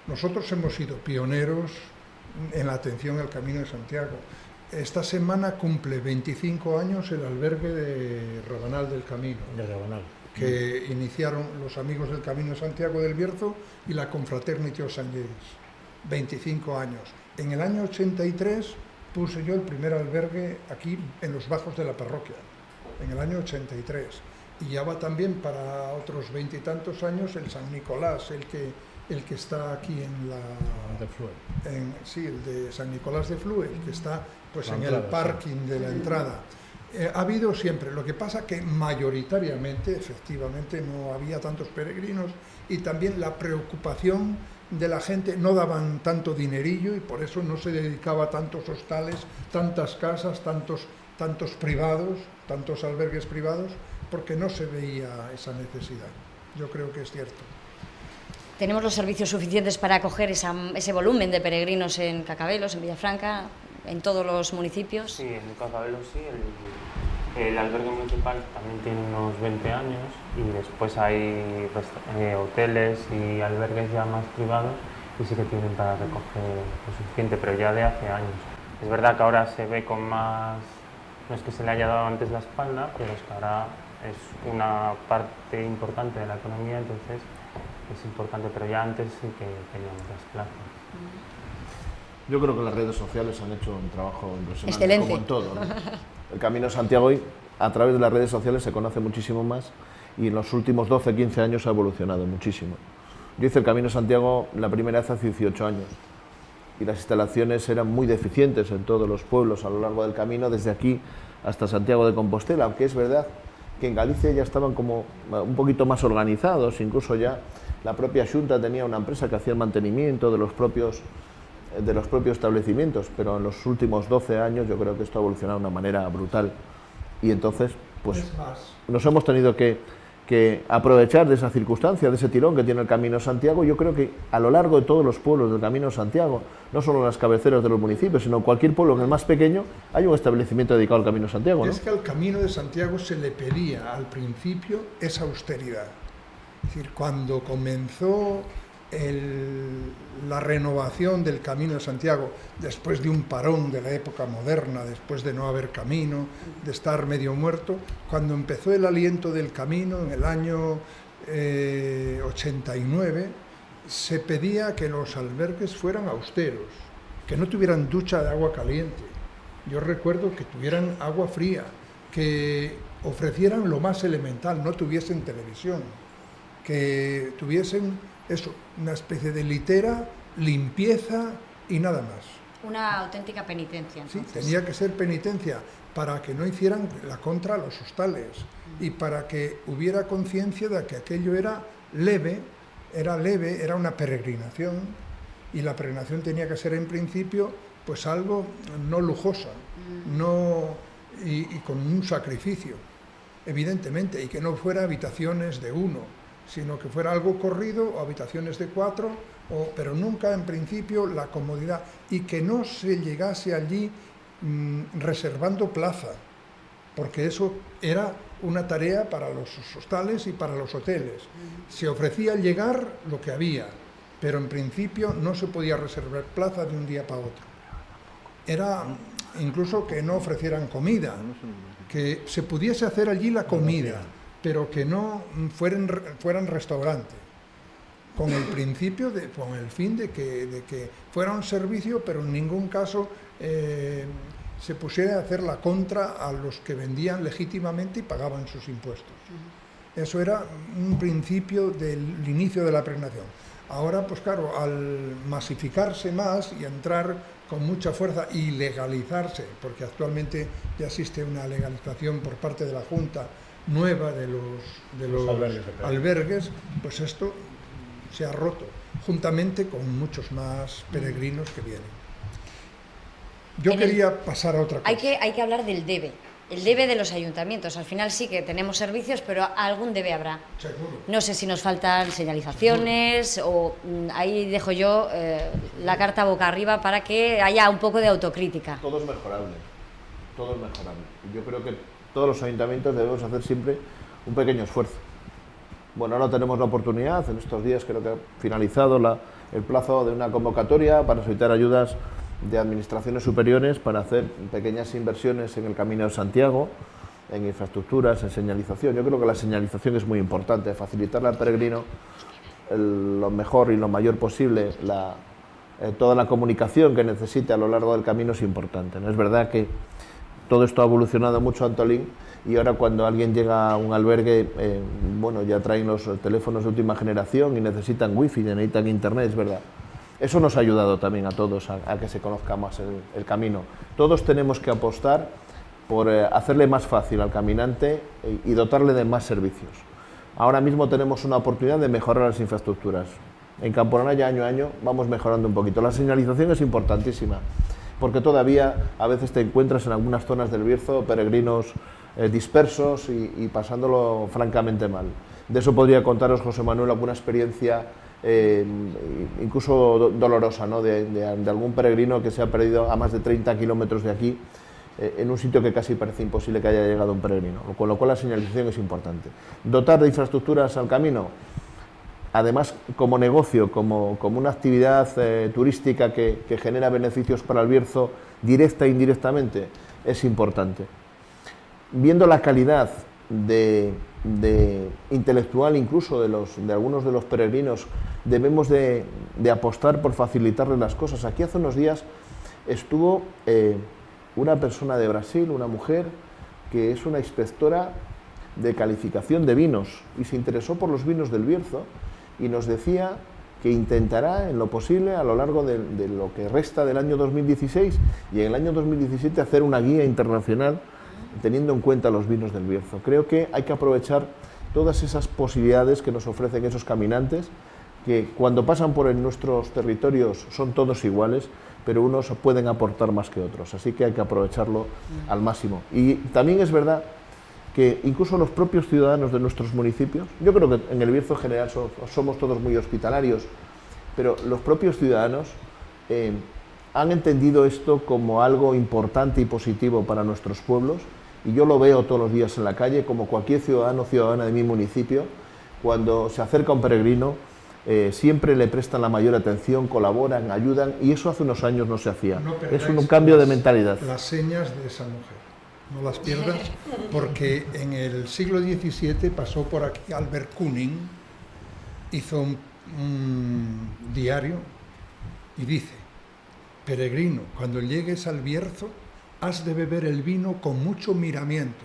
Nosotros hemos sido pioneros en la atención al Camino de Santiago. Esta semana cumple 25 años el albergue de Rabanal del Camino, que iniciaron los amigos del Camino de Santiago del Bierzo y la Confraternity of St. James. 25 años. En el año 83 puse yo el primer albergue aquí en los bajos de la parroquia, en el año 83. Y ya va también para otros 20 y tantos años el San Nicolás, el que el que está aquí sí, el de San Nicolás de Flue, el que está pues en el parking de la entrada. Ha habido siempre, lo que pasa que mayoritariamente, efectivamente, no había tantos peregrinos y también la preocupación de la gente, no daban tanto dinerillo y por eso no se dedicaba a tantos hostales, tantas casas, tantos privados, tantos albergues privados, porque no se veía esa necesidad. Yo creo que es cierto. ¿Tenemos los servicios suficientes para acoger ese volumen de peregrinos en Cacabelos, en Villafranca, en todos los municipios? Sí, en Cacabelos sí. El albergue municipal también tiene unos 20 años y después hay hoteles y albergues ya más privados y sí que tienen para recoger lo suficiente, pero ya de hace años. Es verdad que ahora se ve con más, no es que se le haya dado antes la espalda, pero es que ahora es una parte importante de la economía, entonces es importante, pero ya antes sí que teníamos las plazas. Yo creo que las redes sociales han hecho un trabajo impresionante, excelente, como en todo, ¿no? El Camino de Santiago hoy, a través de las redes sociales, se conoce muchísimo más y en los últimos 12-15 años ha evolucionado muchísimo. Yo hice el Camino de Santiago la primera vez hace 18 años y las instalaciones eran muy deficientes en todos los pueblos a lo largo del camino, desde aquí hasta Santiago de Compostela, aunque es verdad que en Galicia ya estaban como un poquito más organizados, incluso ya la propia Xunta tenía una empresa que hacía el mantenimiento de los propios establecimientos, pero en los últimos 12 años yo creo que esto ha evolucionado de una manera brutal y entonces pues nos hemos tenido que aprovechar de esa circunstancia, de ese tirón que tiene el Camino de Santiago. Yo creo que a lo largo de todos los pueblos del Camino de Santiago, no solo en las cabeceras de los municipios, sino en cualquier pueblo, en el más pequeño, hay un establecimiento dedicado al Camino de Santiago, ¿no? Es que al Camino de Santiago se le pedía al principio esa austeridad. Es decir, cuando comenzó la renovación del Camino de Santiago, después de un parón de la época moderna, después de no haber camino, de estar medio muerto, cuando empezó el aliento del camino en el año 89, se pedía que los albergues fueran austeros, que no tuvieran ducha de agua caliente. Yo recuerdo que tuvieran agua fría, que ofrecieran lo más elemental, no tuviesen televisión, que tuviesen eso, una especie de litera, limpieza y nada más. Una auténtica penitencia, entonces. Sí, tenía que ser penitencia para que no hicieran la contra a los hostales y para que hubiera conciencia de que aquello era leve, era una peregrinación y la peregrinación tenía que ser en principio pues algo no lujosa, y con un sacrificio, evidentemente, y que no fuera habitaciones de uno, sino que fuera algo corrido, o habitaciones de 4, pero nunca en principio la comodidad, y que no se llegase allí reservando plaza, porque eso era una tarea para los hostales y para los hoteles. Se ofrecía al llegar lo que había, pero en principio no se podía reservar plaza de un día para otro. Era incluso que no ofrecieran comida, que se pudiese hacer allí la comida, pero que no fueran restaurante, con el principio, con el fin de que fuera un servicio, pero en ningún caso se pusiera a hacer la contra a los que vendían legítimamente y pagaban sus impuestos. Eso era un principio del inicio de la peregrinación. Ahora, pues claro, al masificarse más y entrar con mucha fuerza y legalizarse, porque actualmente ya existe una legalización por parte de la Junta nueva de los albergues, pues esto se ha roto, juntamente con muchos más peregrinos que vienen. Yo quería pasar a otra cosa. Hay que hablar del debe, el debe de los ayuntamientos. Al final sí que tenemos servicios, pero algún debe habrá. Seguro. No sé si nos faltan señalizaciones o ahí dejo yo la carta boca arriba para que haya un poco de autocrítica. Todo es mejorable, todo es mejorable. Yo creo que todos los ayuntamientos debemos hacer siempre un pequeño esfuerzo. Bueno, ahora tenemos la oportunidad, en estos días creo que ha finalizado el plazo de una convocatoria para solicitar ayudas de administraciones superiores para hacer pequeñas inversiones en el Camino de Santiago, en infraestructuras, en señalización. Yo creo que la señalización es muy importante, facilitarle al peregrino lo mejor y lo mayor posible, toda la comunicación que necesite a lo largo del camino es importante, ¿no? Es verdad que Todo esto ha evolucionado mucho, Antolín, y ahora cuando alguien llega a un albergue, bueno, ya traen los teléfonos de última generación y necesitan wifi, necesitan internet, es verdad. Eso nos ha ayudado también a todos a que se conozca más el camino. Todos tenemos que apostar por hacerle más fácil al caminante y dotarle de más servicios. Ahora mismo tenemos una oportunidad de mejorar las infraestructuras. En Camporanaya, año a año, vamos mejorando un poquito. La señalización es importantísima, porque todavía a veces te encuentras en algunas zonas del Bierzo peregrinos dispersos y pasándolo francamente mal. De eso podría contaros, José Manuel, alguna experiencia incluso dolorosa, ¿no? de algún peregrino que se ha perdido a más de 30 kilómetros de aquí, en un sitio que casi parece imposible que haya llegado un peregrino, con lo cual la señalización es importante. Dotar de infraestructuras al camino, además como negocio, como una actividad turística que genera beneficios para el Bierzo, directa e indirectamente, es importante. Viendo la calidad intelectual incluso de algunos de los peregrinos, debemos de apostar por facilitarles las cosas. Aquí hace unos días estuvo una persona de Brasil, una mujer, que es una inspectora de calificación de vinos y se interesó por los vinos del Bierzo y nos decía que intentará en lo posible a lo largo de lo que resta del año 2016 y en el año 2017 hacer una guía internacional teniendo en cuenta los vinos del Bierzo. Creo que hay que aprovechar todas esas posibilidades que nos ofrecen esos caminantes, que cuando pasan por nuestros territorios son todos iguales, pero unos pueden aportar más que otros, así que hay que aprovecharlo al máximo. Y también es verdad que incluso los propios ciudadanos de nuestros municipios, yo creo que en el Bierzo en general somos todos muy hospitalarios, pero los propios ciudadanos han entendido esto como algo importante y positivo para nuestros pueblos, y yo lo veo todos los días en la calle, como cualquier ciudadano o ciudadana de mi municipio, cuando se acerca un peregrino, siempre le prestan la mayor atención, colaboran, ayudan, y eso hace unos años no se hacía. No es un cambio de mentalidad. Las señas de esa mujer, no las pierdas, porque en el siglo XVII pasó por aquí Albert Kuning, hizo un diario y dice: peregrino, cuando llegues al Bierzo, has de beber el vino con mucho miramiento,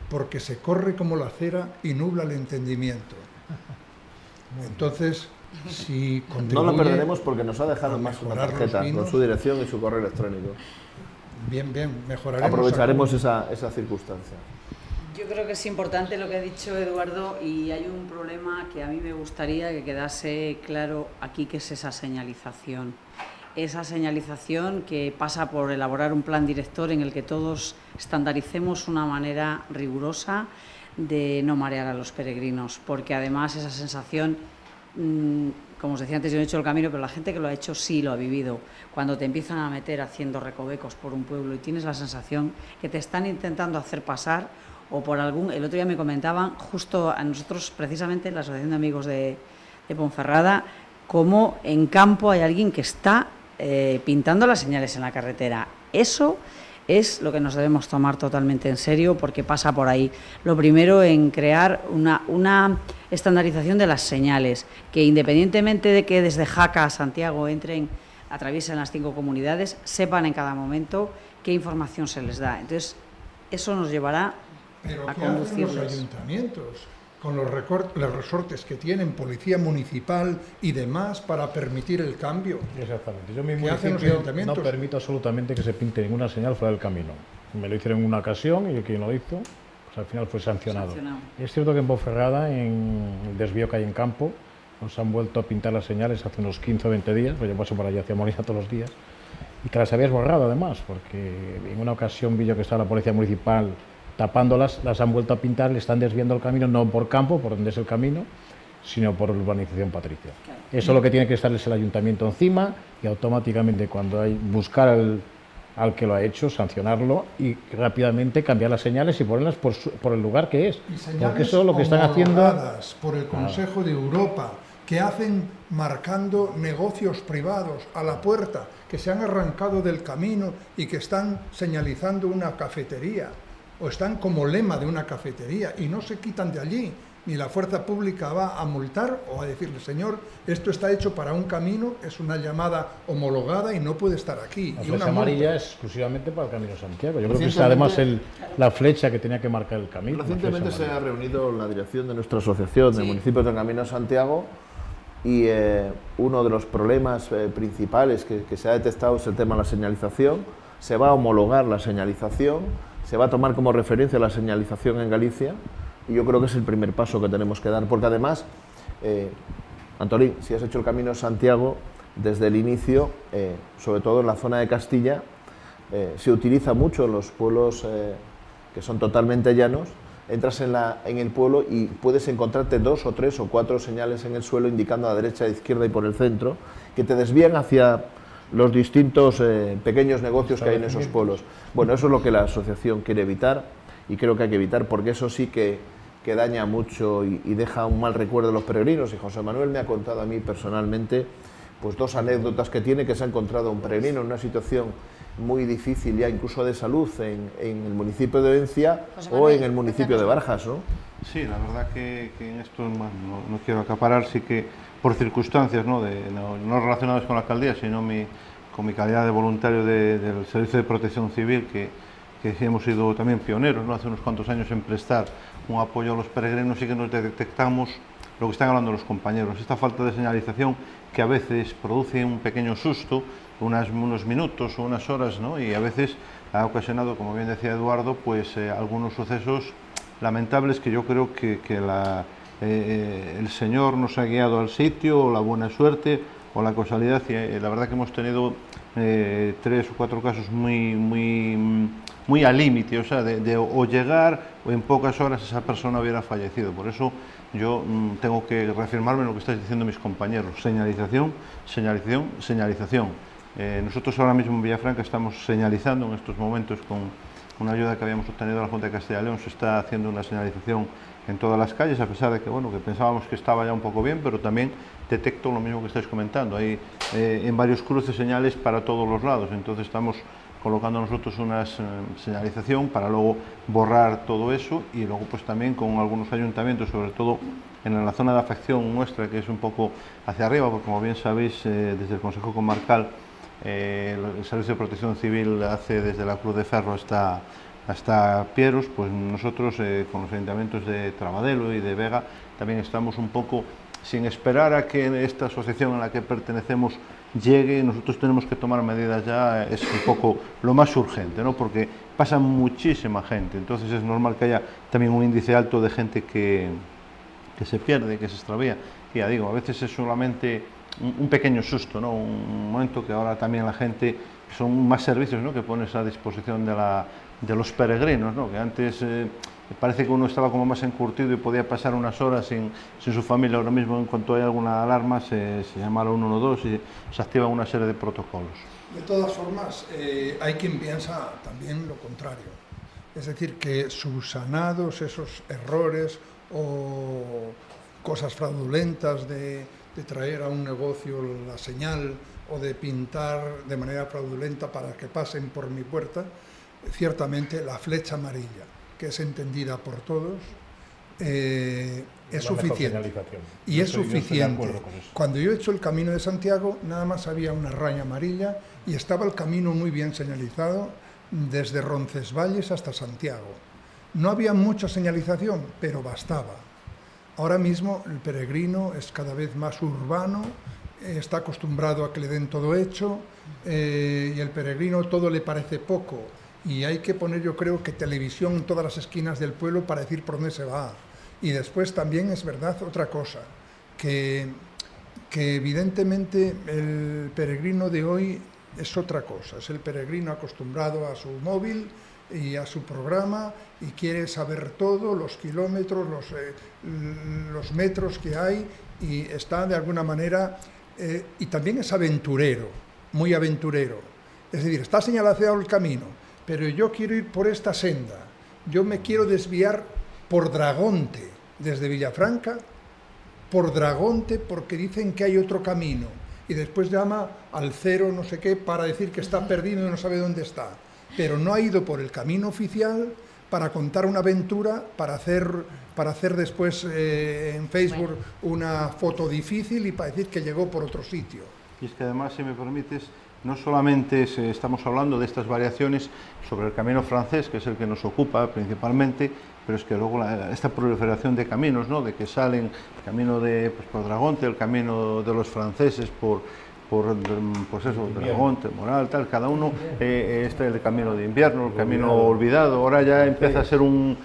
porque se corre como la cera y nubla el entendimiento. Entonces, si no lo perderemos porque nos ha dejado más una tarjeta con su dirección y su correo electrónico. Bien, mejoraremos. Aprovecharemos esa circunstancia. Yo creo que es importante lo que ha dicho Eduardo, y hay un problema que a mí me gustaría que quedase claro aquí, que es esa señalización. Esa señalización que pasa por elaborar un plan director en el que todos estandaricemos una manera rigurosa de no marear a los peregrinos, porque además esa sensación, como os decía antes, yo no he hecho el camino, pero la gente que lo ha hecho sí lo ha vivido. Cuando te empiezan a meter haciendo recovecos por un pueblo y tienes la sensación que te están intentando hacer pasar, o por algún... El otro día me comentaban, justo a nosotros, precisamente en la Asociación de Amigos de Ponferrada, cómo en campo hay alguien que está pintando las señales en la carretera. Eso es lo que nos debemos tomar totalmente en serio, porque pasa por ahí. Lo primero, en crear una estandarización de las señales, que independientemente de que desde Jaca a Santiago atraviesen las 5 comunidades, sepan en cada momento qué información se les da. Entonces, eso nos llevará a conducirlos. ¿Qué hacen los ayuntamientos con los resortes que tienen, policía municipal y demás, para permitir el cambio? Exactamente. Yo mismo no permito absolutamente que se pinte ninguna señal fuera del camino. Me lo hicieron en una ocasión y el que lo hizo, pues al final fue sancionado. Es cierto que en Ponferrada, en el desvío que hay en campo, nos han vuelto a pintar las señales hace unos 15 o 20 días, pues yo paso por allí hacia Molina todos los días, y que las habías borrado además, porque en una ocasión vi yo que estaba la policía municipal tapándolas, las han vuelto a pintar, le están desviando el camino, no por campo, por donde es el camino, sino por urbanización Patricia. Claro. Eso es lo que tiene que estar es el ayuntamiento encima, y automáticamente cuando hay buscar al que lo ha hecho, sancionarlo y rápidamente cambiar las señales y ponerlas por el lugar que es. Porque eso es lo que están haciendo por el Consejo de Europa, que hacen marcando negocios privados a la puerta, que se han arrancado del camino y que están señalizando una cafetería, o están como lema de una cafetería, y no se quitan de allí, ni la fuerza pública va a multar o a decirle, señor, esto está hecho para un camino, es una llamada homologada y no puede estar aquí. La Y flecha una amarilla es exclusivamente para el Camino de Santiago. Yo creo que es además la flecha que tenía que marcar el camino. Recientemente se ha reunido la dirección de nuestra asociación de municipios del Camino de Santiago y uno de los problemas principales que se ha detectado es el tema de la señalización. Se va a homologar la señalización, se va a tomar como referencia la señalización en Galicia. Y yo creo que es el primer paso que tenemos que dar, porque además, Antolín, si has hecho el Camino de Santiago, desde el inicio, sobre todo en la zona de Castilla, se utiliza mucho en los pueblos que son totalmente llanos. Entras en el pueblo y puedes encontrarte 2 o 3 o 4 señales en el suelo indicando a derecha, a izquierda y por el centro, que te desvían hacia los distintos pequeños negocios que hay en esos pueblos. Bueno, eso es lo que la asociación quiere evitar. Y creo que hay que evitar, porque eso sí que daña mucho y deja un mal recuerdo a los peregrinos. Y José Manuel me ha contado a mí personalmente pues 2 anécdotas que tiene, que se ha encontrado un peregrino en una situación muy difícil ya incluso de salud en el municipio de Oencia o en el municipio de Barjas, ¿no? Sí, la verdad que en esto no quiero acaparar, sí que por circunstancias no relacionadas con la alcaldía, sino con mi calidad de voluntario del Servicio de Protección Civil, que hemos sido también pioneros, ¿no? Hace unos cuantos años en prestar un apoyo a los peregrinos y que nos detectamos lo que están hablando los compañeros, esta falta de señalización que a veces produce un pequeño susto, unos minutos o unas horas, ¿no? Y a veces ha ocasionado, como bien decía Eduardo, pues algunos sucesos lamentables que yo creo que el Señor nos ha guiado al sitio, o la buena suerte, o la causalidad, y la verdad que hemos tenido 3 o 4 casos muy al límite, o sea, de llegar o en pocas horas esa persona hubiera fallecido. Por eso yo tengo que reafirmarme en lo que están diciendo mis compañeros: señalización, señalización, señalización. Nosotros ahora mismo en Villafranca estamos señalizando en estos momentos con una ayuda que habíamos obtenido de la Junta de Castilla y León. Se está haciendo una señalización en todas las calles, a pesar de que, bueno, que pensábamos que estaba ya un poco bien, pero también detecto lo mismo que estáis comentando. Hay en varios cruces señales para todos los lados, entonces estamos colocando nosotros una señalización para luego borrar todo eso, y luego pues también con algunos ayuntamientos, sobre todo en la zona de afección nuestra, que es un poco hacia arriba, porque como bien sabéis, desde el Consejo Comarcal el Servicio de Protección Civil hace desde la Cruz de Ferro hasta Pieros, pues nosotros con los ayuntamientos de Trabadelo y de Vega también estamos un poco, sin esperar a que esta asociación a la que pertenecemos llegue, nosotros tenemos que tomar medidas ya, es un poco lo más urgente, ¿no? Porque pasa muchísima gente, entonces es normal que haya también un índice alto de gente que se pierde, que se extravía. Y ya digo, a veces es solamente un pequeño susto, ¿no? Un momento que ahora también la gente, son más servicios, ¿no?, que pones a disposición de los peregrinos, ¿no? Que antes parece que uno estaba como más encurtido y podía pasar unas horas sin su familia. Ahora mismo, en cuanto hay alguna alarma, se llama al 112 y se activa una serie de protocolos. De todas formas, hay quien piensa también lo contrario, es decir, que subsanados esos errores o cosas fraudulentas de traer a un negocio la señal o de pintar de manera fraudulenta para que pasen por mi puerta, ciertamente la flecha amarilla, que es entendida por todos, es suficiente. Y es suficiente. Cuando yo he hecho el Camino de Santiago, nada más había una raya amarilla y estaba el camino muy bien señalizado desde Roncesvalles hasta Santiago. No había mucha señalización, pero bastaba. Ahora mismo el peregrino es cada vez más urbano, está acostumbrado a que le den todo hecho, y el peregrino todo le parece poco. Y hay que poner, yo creo, que televisión en todas las esquinas del pueblo para decir por dónde se va. Y después también es verdad otra cosa, que evidentemente el peregrino de hoy es otra cosa, es el peregrino acostumbrado a su móvil y a su programa y quiere saber todo, los kilómetros, los metros que hay, y está de alguna manera, y también es aventurero, muy aventurero. Es decir, está señalado el camino, pero yo quiero ir por esta senda, yo me quiero desviar por Dragonte, desde Villafranca, por Dragonte, porque dicen que hay otro camino, y después llama al 0 no sé qué para decir que está perdido y no sabe dónde está, pero no ha ido por el camino oficial para contar una aventura, para hacer después en Facebook una foto difícil y para decir que llegó por otro sitio. Y es que además, si me permites, no solamente estamos hablando de estas variaciones sobre el camino francés, que es el que nos ocupa principalmente, pero es que luego esta proliferación de caminos, ¿no? De que salen el camino de por Dragonte, el camino de los franceses por Dragonte, Moral, tal, cada uno, el camino de invierno, el camino olvidado, ahora ya empieza a ser un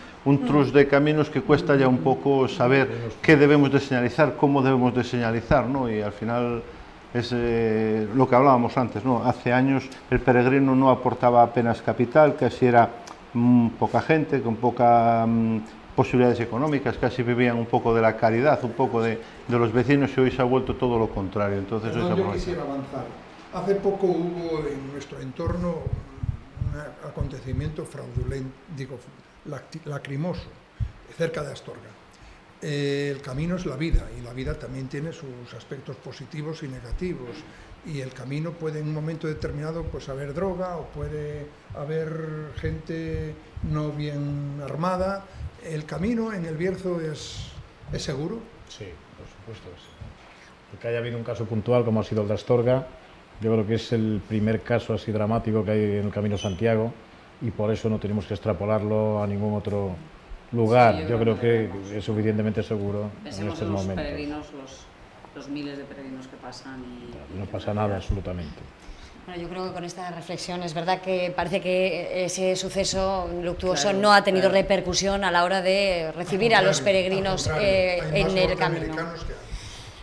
trus de caminos que cuesta ya un poco saber qué debemos de señalizar, cómo debemos de señalizar, ¿no? Y al final es lo que hablábamos antes, ¿no? Hace años el peregrino no aportaba apenas capital, casi era poca gente, con pocas posibilidades económicas, casi vivían un poco de la caridad, un poco de los vecinos, y hoy se ha vuelto todo lo contrario. Entonces, yo quisiera avanzar. Hace poco hubo en nuestro entorno un acontecimiento fraudulento, lacrimoso, cerca de Astorga. El camino es la vida, y la vida también tiene sus aspectos positivos y negativos, y el camino puede en un momento determinado pues haber droga, o puede haber gente no bien armada. ¿El camino en el Bierzo es seguro? Sí, por supuesto que sí. Porque haya habido un caso puntual como ha sido el de Astorga, yo creo que es el primer caso así dramático que hay en el Camino Santiago, y por eso no tenemos que extrapolarlo a ningún otro lugar. Sí, yo creo que es suficientemente seguro en estos momentos. Peregrinos, los miles de peregrinos que pasan y no pasa nada absolutamente. Bueno, yo creo que con esta reflexión es verdad que parece que ese suceso luctuoso no ha tenido repercusión a la hora de recibir a los peregrinos en el camino.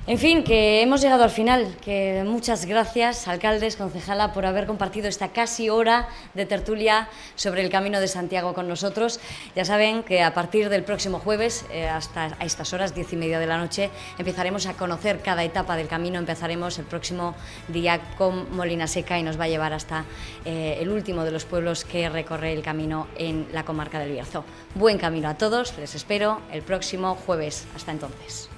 En fin, que hemos llegado al final, que muchas gracias, alcaldes, concejala, por haber compartido esta casi hora de tertulia sobre el Camino de Santiago con nosotros. Ya saben que a partir del próximo jueves, hasta a estas horas, 10:30 de la noche, empezaremos a conocer cada etapa del camino. Empezaremos el próximo día con Molina Seca y nos va a llevar hasta el último de los pueblos que recorre el camino en la comarca del Bierzo. Buen camino a todos, les espero el próximo jueves. Hasta entonces.